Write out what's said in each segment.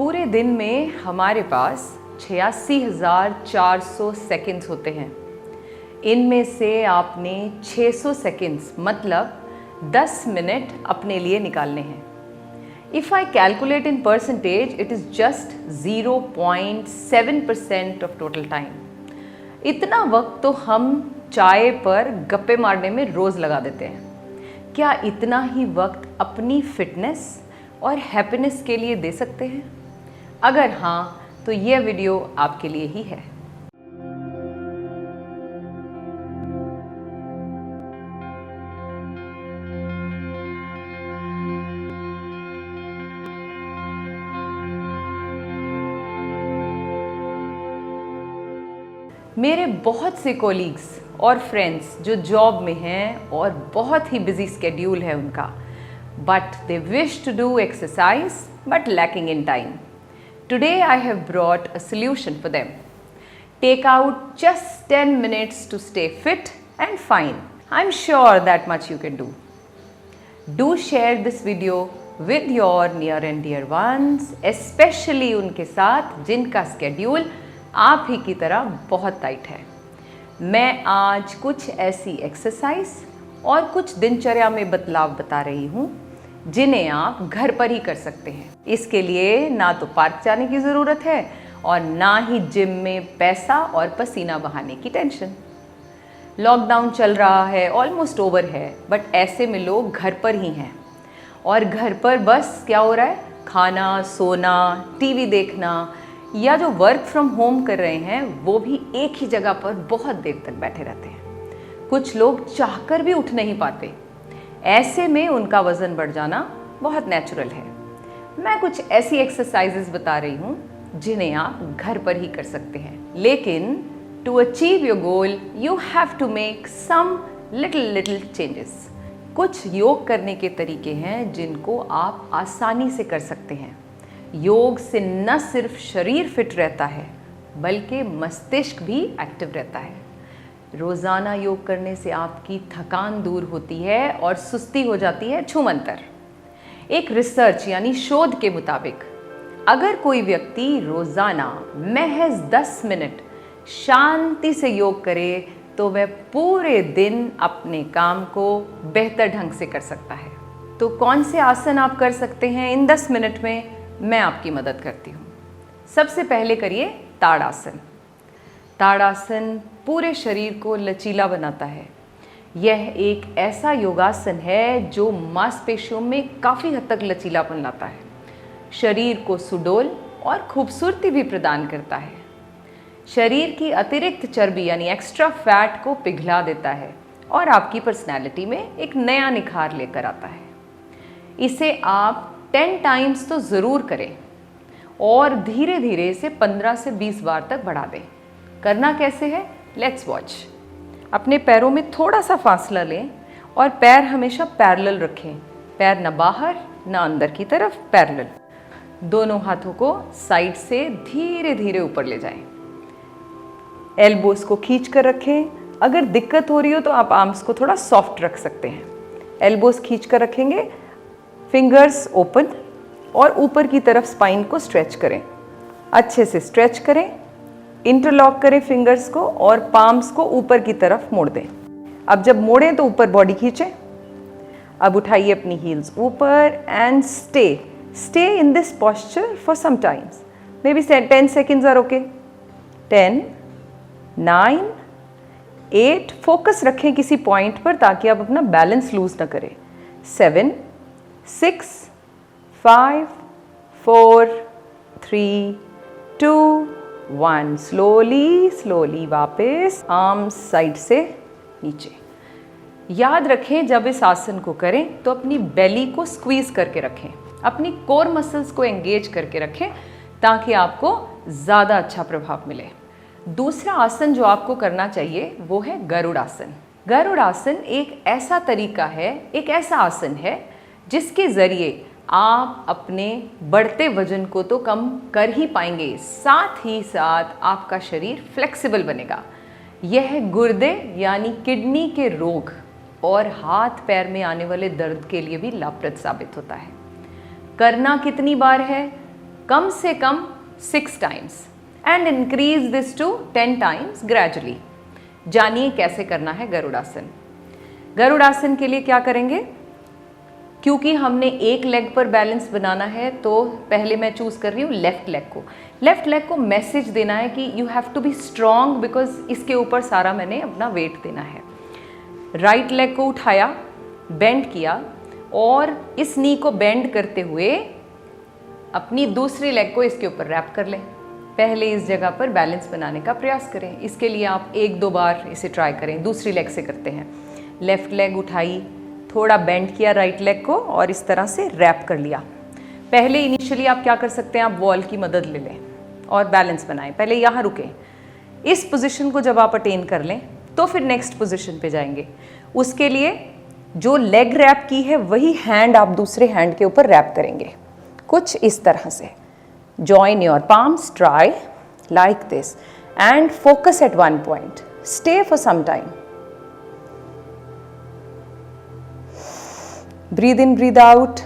पूरे दिन में हमारे पास 86,400 सेकंड्स होते हैं। इनमें से आपने 600 सेकंड्स मतलब 10 मिनट अपने लिए निकालने हैं। If I calculate in percentage, it is just 0.7% of total time. इतना वक्त तो हम चाय पर गप्पे मारने में रोज़ लगा देते हैं। क्या इतना ही वक्त अपनी फिटनेस और हैप्पीनेस के लिए दे सकते हैं? अगर हाँ, तो यह वीडियो आपके लिए ही है। मेरे बहुत से कोलीग्स और फ्रेंड्स जो जॉब में हैं और बहुत ही बिजी स्केड्यूल है उनका, but they wish to do exercise but lacking in time. Today I have brought a solution for them. Take out just 10 minutes to stay fit and fine. I'm sure that much you can do. Do share this video with your near and dear ones, especially उनके साथ जिनका schedule आप ही की तरह बहुत tight है। मैं आज कुछ ऐसी एक्सरसाइज और कुछ दिनचर्या में बदलाव बता रही हूँ जिन्हें आप घर पर ही कर सकते हैं। इसके लिए ना तो पार्क जाने की ज़रूरत है और ना ही जिम में पैसा और पसीना बहाने की टेंशन। लॉकडाउन चल रहा है, ऑलमोस्ट ओवर है, बट ऐसे में लोग घर पर ही हैं और घर पर बस क्या हो रहा है, खाना, सोना, टीवी देखना, या जो वर्क फ्रॉम होम कर रहे हैं वो भी एक ही जगह पर बहुत देर तक बैठे रहते हैं। कुछ लोग चाहकर भी उठ नहीं पाते। ऐसे में उनका वज़न बढ़ जाना बहुत नेचुरल है। मैं कुछ ऐसी एक्सरसाइजेस बता रही हूँ जिन्हें आप घर पर ही कर सकते हैं, लेकिन to achieve your goal you have to make some little changes. कुछ योग करने के तरीके हैं जिनको आप आसानी से कर सकते हैं। योग से न सिर्फ शरीर फिट रहता है बल्कि मस्तिष्क भी एक्टिव रहता है। रोज़ाना योग करने से आपकी थकान दूर होती है और सुस्ती हो जाती है छूमंतर। एक रिसर्च यानी शोध के मुताबिक अगर कोई व्यक्ति रोज़ाना महज 10 मिनट शांति से योग करे तो वह पूरे दिन अपने काम को बेहतर ढंग से कर सकता है। तो कौन से आसन आप कर सकते हैं इन 10 मिनट में, मैं आपकी मदद करती हूँ। सबसे पहले करिए ताड़ासन। ताड़ासन पूरे शरीर को लचीला बनाता है। यह एक ऐसा योगासन है जो मांसपेशियों में काफ़ी हद तक लचीलापन लाता है, शरीर को सुडौल और खूबसूरती भी प्रदान करता है। शरीर की अतिरिक्त चर्बी यानी एक्स्ट्रा फैट को पिघला देता है और आपकी पर्सनैलिटी में एक नया निखार लेकर आता है। इसे आप 10 टाइम्स तो ज़रूर करें और धीरे धीरे इसे 15 से 20 बार तक बढ़ा दें। करना कैसे है, लेट्स वॉच। अपने पैरों में थोड़ा सा फासला लें और पैर हमेशा पैरेलल रखें। पैर न बाहर न अंदर की तरफ, पैरेलल। दोनों हाथों को साइड से धीरे धीरे ऊपर ले जाएं। एल्बोस को खींच कर रखें। अगर दिक्कत हो रही हो तो आप आर्म्स को थोड़ा सॉफ्ट रख सकते हैं। एल्बोस खींच कर रखेंगे, फिंगर्स ओपन और ऊपर की तरफ स्पाइन को स्ट्रेच करें। अच्छे से स्ट्रेच करें, इंटरलॉक करें फिंगर्स को और पाम्स को ऊपर की तरफ मोड़ दें। अब जब मोड़ें तो ऊपर बॉडी खींचें। अब उठाइए अपनी हील्स ऊपर and stay in this posture for some times, maybe 10 seconds or okay. 10, 9, 8, focus रखें किसी पॉइंट पर ताकि आप अपना बैलेंस लूज ना करें। 7, 6, 5, 4, 3, 2, 1। स्लोली वापस आर्म्स साइड से नीचे। याद रखें जब इस आसन को करें तो अपनी बेली को स्क्वीज करके रखें, अपनी कोर मसल्स को एंगेज करके रखें ताकि आपको ज़्यादा अच्छा प्रभाव मिले। दूसरा आसन जो आपको करना चाहिए वो है गरुड़ासन। गरुड़ासन एक ऐसा तरीका है, एक ऐसा आसन है जिसके ज़रिए आप अपने बढ़ते वजन को तो कम कर ही पाएंगे, साथ ही साथ आपका शरीर फ्लेक्सिबल बनेगा। यह गुर्दे यानी किडनी के रोग और हाथ पैर में आने वाले दर्द के लिए भी लाभप्रद साबित होता है। करना कितनी बार है? कम से कम 6 times and increase this to 10 times gradually. जानिए कैसे करना है गरुड़ासन। गरुड़ासन के लिए क्या करेंगे, क्योंकि हमने एक लेग पर बैलेंस बनाना है तो पहले मैं चूज कर रही हूँ लेफ्ट लेग को। लेफ्ट लेग को मैसेज देना है कि you have to be strong, because इसके ऊपर सारा मैंने अपना वेट देना है। राइट लेग को उठाया, बेंड किया और इस नी को बेंड करते हुए अपनी दूसरी लेग को इसके ऊपर रैप कर लें। पहले इस जगह पर बैलेंस बनाने का प्रयास करें। इसके लिए आप 1-2 बार इसे ट्राई करें। दूसरी लेग से करते हैं। लेफ्ट लेग उठाई, थोड़ा बेंड किया राइट लेग को और इस तरह से रैप कर लिया। पहले इनिशियली आप क्या कर सकते हैं, आप वॉल की मदद ले लें और बैलेंस बनाएं। पहले यहाँ रुकें। इस पोजीशन को जब आप अटेन कर लें तो फिर नेक्स्ट पोजीशन पे जाएंगे। उसके लिए जो लेग रैप की है वही हैंड आप दूसरे हैंड के ऊपर रैप करेंगे, कुछ इस तरह से। Join your palms, try like this and focus at one point. Stay for some time. Breathe in breathe out,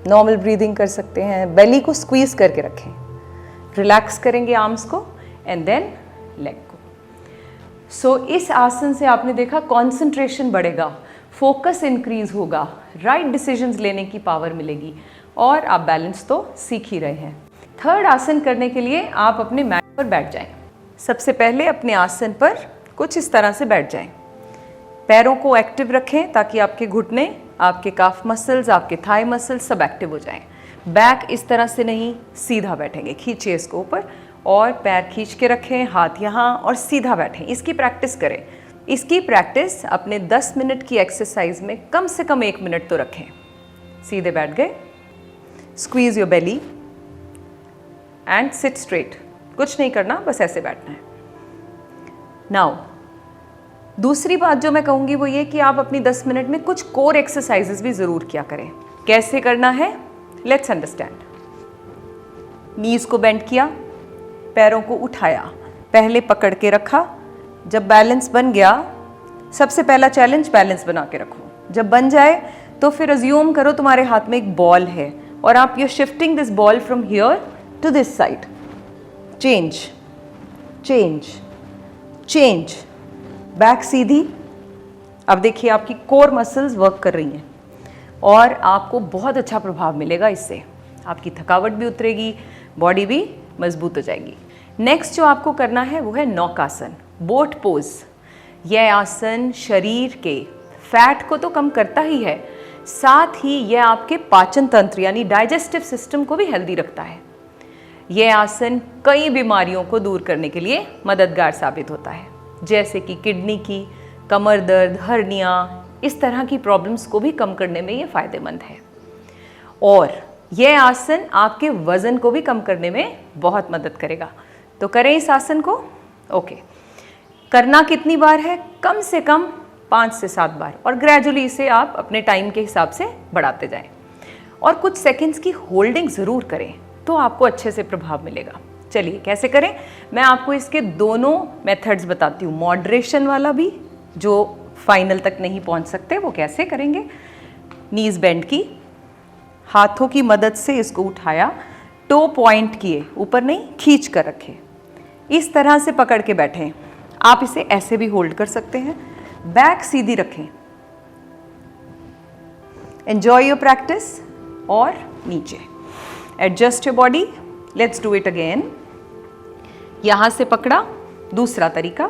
normal breathing कर सकते हैं। बेली को स्क्वीज करके रखें। रिलैक्स करेंगे आर्म्स को एंड देन लेग को। सो इस आसन से आपने देखा कंसंट्रेशन बढ़ेगा, फोकस इंक्रीज होगा, राइट डिसीजंस लेने की पावर मिलेगी और आप बैलेंस तो सीख ही रहे हैं। थर्ड आसन करने के लिए आप अपने मैट पर बैठ जाएं। सबसे पहले अपने आसन पर कुछ इस तरह से बैठ जाएं। पैरों को एक्टिव रखें ताकि आपके घुटने, आपके काफ मसल्स, आपके थाई मसल्स सब एक्टिव हो जाएं। बैक इस तरह से नहीं, सीधा बैठेंगे। खींचिए इसको ऊपर और पैर खींच के रखें, हाथ यहाँ और सीधा बैठें। इसकी प्रैक्टिस करें। इसकी प्रैक्टिस अपने 10 मिनट की एक्सरसाइज में कम से कम 1 मिनट तो रखें। सीधे बैठ गए, squeeze your belly and sit straight. कुछ नहीं करना, बस ऐसे बैठना है। नाउ दूसरी बात जो मैं कहूँगी वो ये कि आप अपनी 10 मिनट में कुछ कोर एक्सरसाइजेस भी ज़रूर किया करें। कैसे करना है, लेट्स अंडरस्टैंड। नीज को बेंड किया, पैरों को उठाया, पहले पकड़ के रखा। जब बैलेंस बन गया, सबसे पहला चैलेंज बैलेंस बना के रखो। जब बन जाए तो फिर अज्यूम करो तुम्हारे हाथ में एक बॉल है और आप you shifting this ball from here to this side. Change change change, back सीधी। अब देखिए आपकी कोर मसल्स वर्क कर रही हैं और आपको बहुत अच्छा प्रभाव मिलेगा इससे। आपकी थकावट भी उतरेगी, बॉडी भी मजबूत हो जाएगी। नेक्स्ट जो आपको करना है वो है नौकासन, बोट पोज। यह आसन शरीर के फैट को तो कम करता ही है, साथ ही यह आपके पाचन तंत्र यानी डाइजेस्टिव सिस्टम को भी हेल्दी रखता है। यह आसन कई बीमारियों को दूर करने के लिए मददगार साबित होता है, जैसे कि किडनी की, कमर दर्द, हर्निया, इस तरह की प्रॉब्लम्स को भी कम करने में ये फ़ायदेमंद है। और यह आसन आपके वज़न को भी कम करने में बहुत मदद करेगा। तो करें इस आसन को। ओके, करना कितनी बार है, कम से कम 5 से 7 बार और ग्रेजुअली इसे आप अपने टाइम के हिसाब से बढ़ाते जाएं। और कुछ सेकंड्स की होल्डिंग ज़रूर करें तो आपको अच्छे से प्रभाव मिलेगा। चलिए कैसे करें, मैं आपको इसके दोनों मेथड्स बताती हूँ। मॉडरेशन वाला भी, जो फाइनल तक नहीं पहुँच सकते, वो कैसे करेंगे। नीज बेंड की, हाथों की मदद से इसको उठाया, टो पॉइंट किए, ऊपर नहीं, खींच कर रखे, इस तरह से पकड़ के बैठें। आप इसे ऐसे भी होल्ड कर सकते हैं। बैक सीधी रखें। Enjoy your practice. और नीचे adjust your body. Let's do it again. यहाँ से पकड़ा, दूसरा तरीका,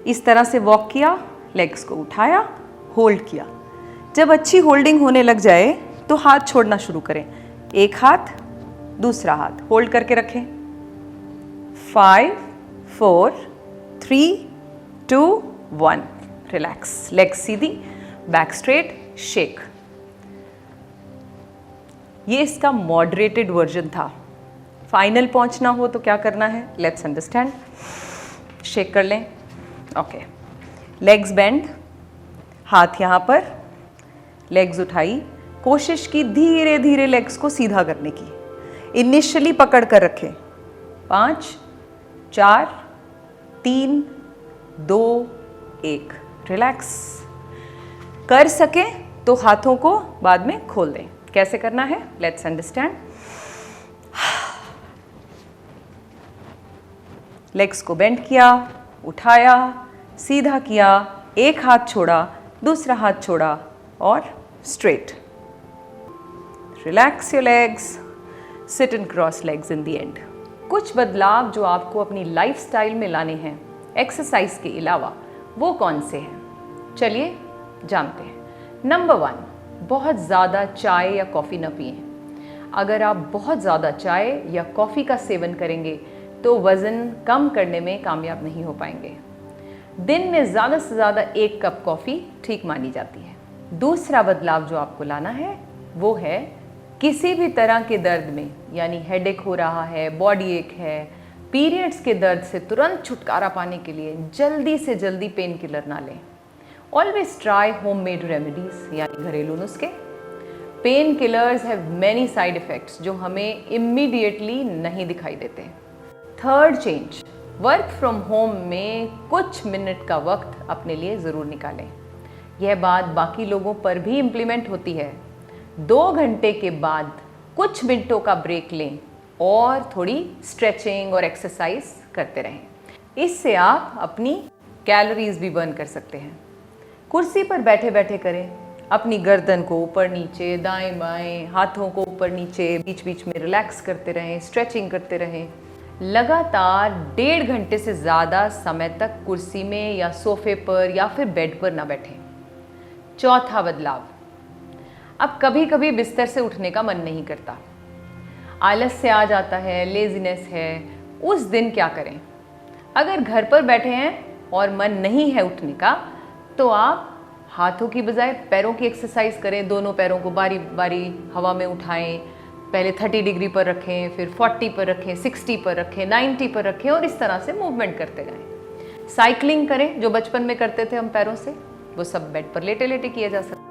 इस तरह से वॉक किया, लेग्स को उठाया, होल्ड किया। जब अच्छी होल्डिंग होने लग जाए तो हाथ छोड़ना शुरू करें। एक हाथ, दूसरा हाथ होल्ड करके रखें। 5, 4, 3, 2, 1। रिलैक्स, लेग सीधी, बैक स्ट्रेट, शेक। ये इसका मॉडरेटेड वर्जन था। फाइनल पहुंचना हो तो क्या करना है, लेट्स अंडरस्टैंड। शेक कर लें। ओके, लेग्स बेंड, हाथ यहाँ पर, लेग्स उठाई, कोशिश की धीरे धीरे लेग्स को सीधा करने की। इनिशियली पकड़ कर रखें। 5, 4, 3, 2, 1। रिलैक्स। कर सके तो हाथों को बाद में खोल दें। कैसे करना है, लेट्स अंडरस्टैंड। लेग्स को बेंड किया, उठाया, सीधा किया, एक हाथ छोड़ा, दूसरा हाथ छोड़ा और straight. Relax your legs, sit and cross legs in the end. कुछ बदलाव जो आपको अपनी लाइफस्टाइल में लाने हैं एक्सरसाइज के अलावा, वो कौन से हैं? चलिए जानते हैं। नंबर 1, बहुत ज़्यादा चाय या कॉफ़ी न पिएं। अगर आप बहुत ज़्यादा चाय या कॉफ़ी का सेवन करेंगे तो वज़न कम करने में कामयाब नहीं हो पाएंगे। दिन में ज़्यादा से ज़्यादा 1 कप कॉफ़ी ठीक मानी जाती है। दूसरा बदलाव जो आपको लाना है वो है किसी भी तरह के दर्द में, यानी हेडेक हो रहा है, बॉडी एक है, पीरियड्स के दर्द से तुरंत छुटकारा पाने के लिए जल्दी से जल्दी पेन किलर ना लें। ऑलवेज ट्राई होममेड रेमेडीज, यानी घरेलू नुस्खे। Pain killers have many side effects जो हमें इमीडिएटली नहीं दिखाई देते। Third change, work from home में कुछ मिनट का वक्त अपने लिए ज़रूर निकालें। यह बात बाकी लोगों पर भी इम्प्लीमेंट होती है। 2 घंटे के बाद कुछ मिनटों का ब्रेक लें और थोड़ी स्ट्रेचिंग और एक्सरसाइज करते रहें। इससे आप अपनी कैलोरीज भी बर्न कर सकते हैं। कुर्सी पर बैठे बैठे करें। अपनी गर्दन को ऊपर नीचे, दाएं बाएं, हाथों को ऊपर नीचे, बीच बीच में रिलैक्स करते रहें, स्ट्रेचिंग करते रहें। लगातार 1.5 घंटे से ज़्यादा समय तक कुर्सी में या सोफे पर या फिर बेड पर ना बैठें। चौथा बदलाव, अब कभी कभी बिस्तर से उठने का मन नहीं करता, आलस से आ जाता है, लेज़ीनेस है। उस दिन क्या करें? अगर घर पर बैठे हैं और मन नहीं है उठने का, तो आप हाथों की बजाय पैरों की एक्सरसाइज करें। दोनों पैरों को बारी बारी हवा में उठाएं। पहले 30 डिग्री पर रखें, फिर 40 पर रखें, 60 पर रखें, 90 पर रखें और इस तरह से मूवमेंट करते रहें। साइकिलिंग करें, जो बचपन में करते थे हम पैरों से, वो सब बेड पर लेटे लेटे किया जा सकता है।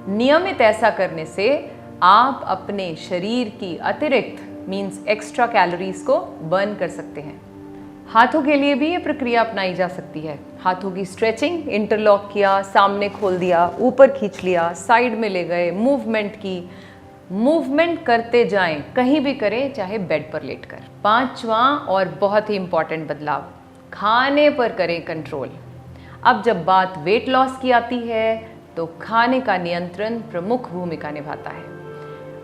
नियमित ऐसा करने से आप अपने शरीर की अतिरिक्त मीन्स एक्स्ट्रा कैलोरीज को बर्न कर सकते हैं। हाथों के लिए भी ये प्रक्रिया अपनाई जा सकती है। हाथों की स्ट्रेचिंग, इंटरलॉक किया, सामने खोल दिया, ऊपर खींच लिया, साइड में ले गए, मूवमेंट की। मूवमेंट करते जाएं, कहीं भी करें, चाहे बेड पर लेटकर। 5वां और बहुत ही इंपॉर्टेंट बदलाव, खाने पर करें कंट्रोल। अब जब बात वेट लॉस की आती है तो खाने का नियंत्रण प्रमुख भूमिका निभाता है।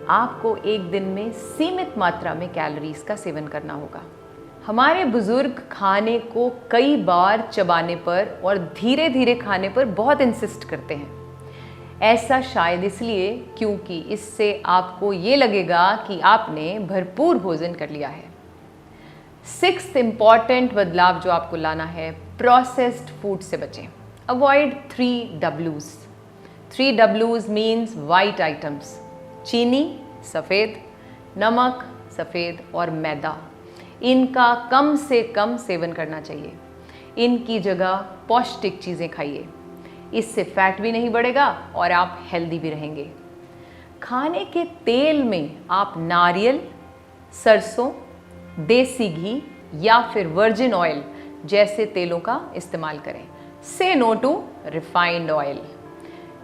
आपको एक दिन में सीमित मात्रा में कैलोरीज का सेवन करना होगा। हमारे बुजुर्ग खाने को कई बार चबाने पर और धीरे धीरे खाने पर बहुत इंसिस्ट करते हैं। ऐसा शायद इसलिए क्योंकि इससे आपको ये लगेगा कि आपने भरपूर भोजन कर लिया है। 6th इम्पॉर्टेंट बदलाव जो आपको लाना है, प्रोसेस्ड फूड से बचें। Avoid 3 Ws। 3 Ws means white items, चीनी सफ़ेद, नमक सफ़ेद और मैदा। इनका कम से कम सेवन करना चाहिए। इनकी जगह पौष्टिक चीज़ें खाइए। इससे फैट भी नहीं बढ़ेगा और आप हेल्दी भी रहेंगे। खाने के तेल में आप नारियल, सरसों, देसी घी या फिर वर्जिन ऑयल जैसे तेलों का इस्तेमाल करें। से नो टू रिफाइंड ऑयल।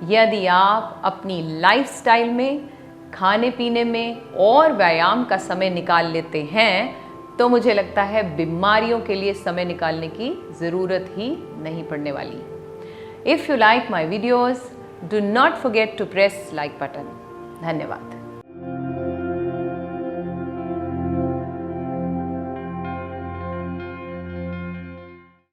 यदि आप अपनी लाइफस्टाइल में, खाने पीने में और व्यायाम का समय निकाल लेते हैं तो मुझे लगता है बीमारियों के लिए समय निकालने की ज़रूरत ही नहीं पड़ने वाली। If you like my videos, do not forget to press like button. धन्यवाद।